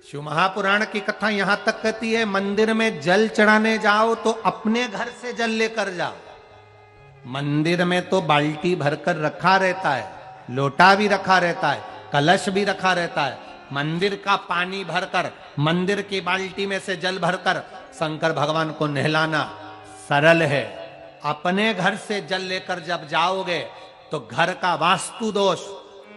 शिव महापुराण की कथा यहां तक कहती है, मंदिर में जल चढ़ाने जाओ तो अपने घर से जल लेकर जाओ। मंदिर में तो बाल्टी भरकर रखा रहता है, लोटा भी रखा रहता है, कलश भी रखा रहता है। मंदिर का पानी भरकर, मंदिर की बाल्टी में से जल भरकर शंकर भगवान को नहलाना सरल है। अपने घर से जल लेकर जब जाओगे तो घर का वास्तु दोष,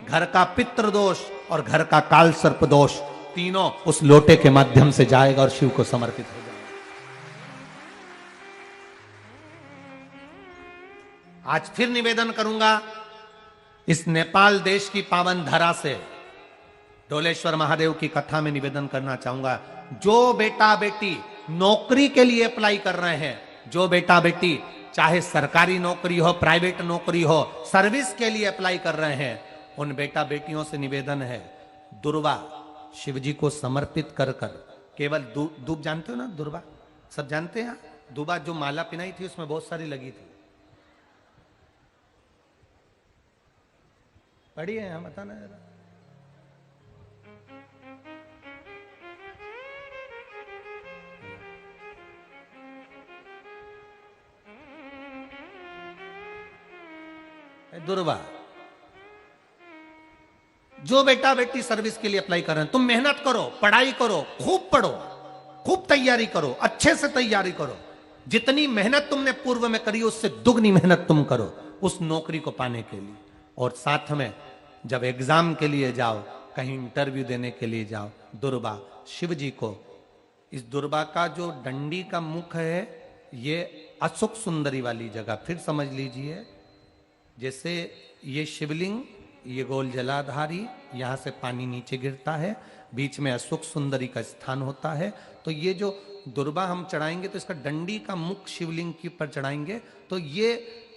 घर का पितृ दोष और घर का काल सर्प दोष तीनों उस लोटे के माध्यम से जाएगा और शिव को समर्पित हो जाएगा। आज फिर निवेदन करूंगा, इस नेपाल देश की पावन धरा से डोलेश्वर महादेव की कथा में निवेदन करना चाहूंगा। जो बेटा बेटी नौकरी के लिए अप्लाई कर रहे हैं, जो बेटा बेटी चाहे सरकारी नौकरी हो, प्राइवेट नौकरी हो, सर्विस के लिए अप्लाई कर रहे हैं, उन बेटा बेटियों से निवेदन है, दुर्वा शिव जी को समर्पित कर कर केवल दूब जानते हो ना, दुर्वा सब जानते हैं। दुबा जो माला पिनाई थी उसमें बहुत सारी लगी थी, पढ़ी है यहां, बताना जरा। दुर्वा, जो बेटा बेटी सर्विस के लिए अप्लाई कर रहे हैं, तुम मेहनत करो, पढ़ाई करो, खूब पढ़ो, खूब तैयारी करो, अच्छे से तैयारी करो। जितनी मेहनत तुमने पूर्व में करी उससे दुगनी मेहनत तुम करो उस नौकरी को पाने के लिए। और साथ में जब एग्जाम के लिए जाओ, कहीं इंटरव्यू देने के लिए जाओ, दुर्वा शिव जी को, इस दुर्वा का जो डंडी का मुख है ये अशोक सुंदरी वाली जगह, फिर समझ लीजिए, जैसे ये शिवलिंग, ये गोल जलाधारी, यहां से पानी नीचे गिरता है, बीच में अशोक सुंदरी का स्थान होता है। तो ये जो दुर्वा हम चढ़ाएंगे तो इसका डंडी का मुख शिवलिंग के ऊपर चढ़ाएंगे तो ये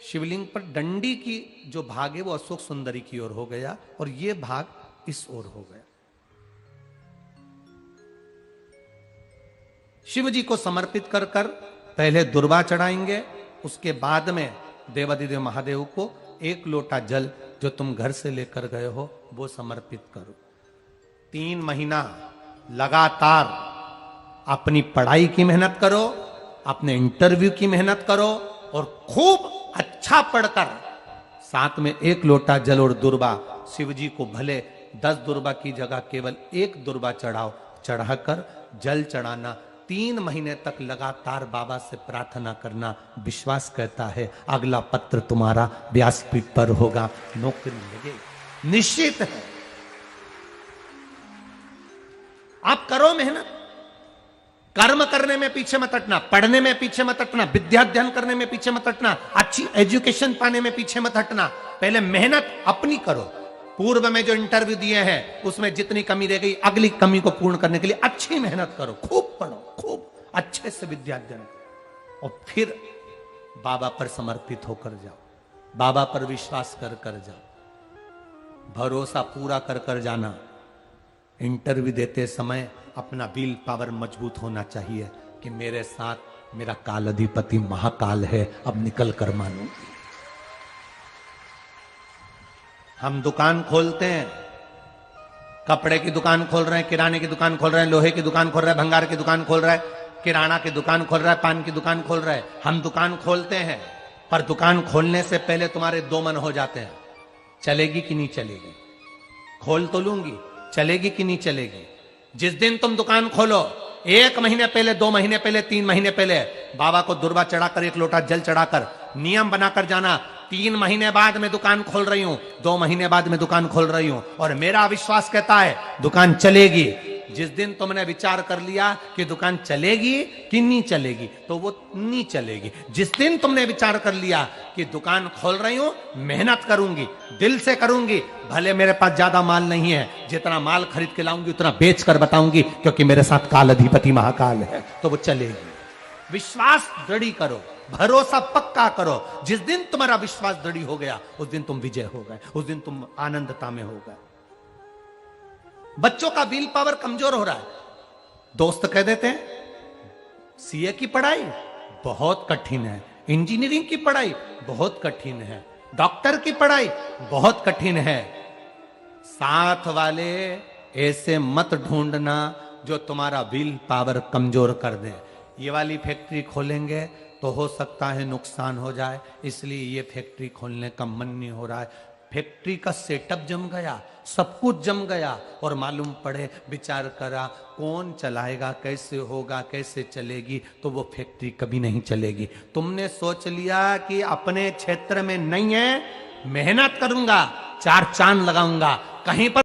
शिवलिंग पर डंडी की जो भाग है वो अशोक सुंदरी की ओर हो गया और ये भाग इस ओर हो गया। शिव जी को समर्पित कर कर पहले दुर्वा चढ़ाएंगे, उसके बाद में देवाधिदेव महादेव को एक लोटा जल जो तुम घर से लेकर गए हो वो समर्पित करो। 3 महीना लगातार अपनी पढ़ाई की मेहनत करो, अपने इंटरव्यू की मेहनत करो और खूब अच्छा पढ़कर साथ में एक लोटा जल और दुर्वा, शिव जी को भले 10 दुर्वा की जगह केवल 1 दुर्वा चढ़ाओ, चढ़ाकर जल चढ़ाना, 3 महीने तक लगातार बाबा से प्रार्थना करना। विश्वास कहता है अगला पत्र तुम्हारा व्यासपीठ पर होगा, नौकरी लगेगी, निश्चित है। आप करो मेहनत, कर्म करने में पीछे मत हटना, पढ़ने में पीछे मत हटना, विद्या अध्ययन करने में पीछे मत हटना, अच्छी एजुकेशन पाने में पीछे मत हटना। पहले मेहनत अपनी करो। पूर्व में जो इंटरव्यू दिए हैं उसमें जितनी कमी रह गई, अगली कमी को पूर्ण करने के लिए अच्छी मेहनत करो, खूब पढ़ो, खूब अच्छे से विद्या अध्ययन करो और फिर बाबा पर समर्पित होकर जाओ, बाबा पर विश्वास कर कर जाओ, भरोसा पूरा कर कर जाना। इंटरव्यू देते समय अपना विल पावर मजबूत होना चाहिए कि मेरे साथ मेरा काल अधिपति महाकाल है, अब निकल कर मानो। हम दुकान खोलते हैं, कपड़े की दुकान खोल रहे हैं, किराने की दुकान खोल रहे हैं, लोहे की दुकान खोल रहे हैं, भंगार की दुकान खोल रहे हैं, किराना की दुकान खोल रहा है, पान की दुकान खोल रहा है। हम दुकान खोलते हैं पर दुकान खोलने से पहले तुम्हारे 2 मन हो जाते हैं, चलेगी कि नहीं चलेगी, खोल तो लूंगी, चलेगी कि नहीं चलेगी। जिस दिन तुम दुकान खोलो 1 महीने पहले, 2 महीने पहले, 3 महीने पहले बाबा को दुर्वा चढ़ाकर, 1 लोटा जल चढ़ाकर नियम बनाकर जाना, 3 महीने बाद मैं दुकान खोल रही हूं, 2 महीने बाद मैं दुकान खोल रही हूं और मेरा विश्वास कहता है दुकान चलेगी। जिस दिन तुमने विचार कर लिया कि दुकान चलेगी कि नहीं चलेगी तो वो नहीं चलेगी। जिस दिन तुमने विचार कर लिया कि दुकान खोल रही हूं, मेहनत करूंगी, दिल से करूंगी, भले मेरे पास ज्यादा माल नहीं है, जितना माल खरीद के लाऊंगी उतना बेच कर बताऊंगी क्योंकि मेरे साथ काल अधिपति महाकाल है, तो वो चलेगी। विश्वास दृढ़ करो, भरोसा पक्का करो। जिस दिन तुम्हारा विश्वास दृढ़ हो गया उस दिन तुम विजय हो गए, उस दिन तुम आनंदता में हो गए। बच्चों का विल पावर कमजोर हो रहा है, दोस्त कह देते हैं सीए की पढ़ाई बहुत कठिन है, इंजीनियरिंग की पढ़ाई बहुत कठिन है, डॉक्टर की पढ़ाई बहुत कठिन है। साथ वाले ऐसे मत ढूंढना जो तुम्हारा विल पावर कमजोर कर दे। ये वाली फैक्ट्री खोलेंगे तो हो सकता है नुकसान हो जाए, इसलिए ये फैक्ट्री खोलने का मन नहीं हो रहा है। फैक्ट्री का सेटअप जम गया, सब कुछ जम गया, और मालूम पड़े, विचार करा कौन चलाएगा, कैसे होगा, कैसे चलेगी, तो वो फैक्ट्री कभी नहीं चलेगी। तुमने सोच लिया कि अपने क्षेत्र में नहीं है, मेहनत करूंगा, चार चांद लगाऊंगा, कहीं पर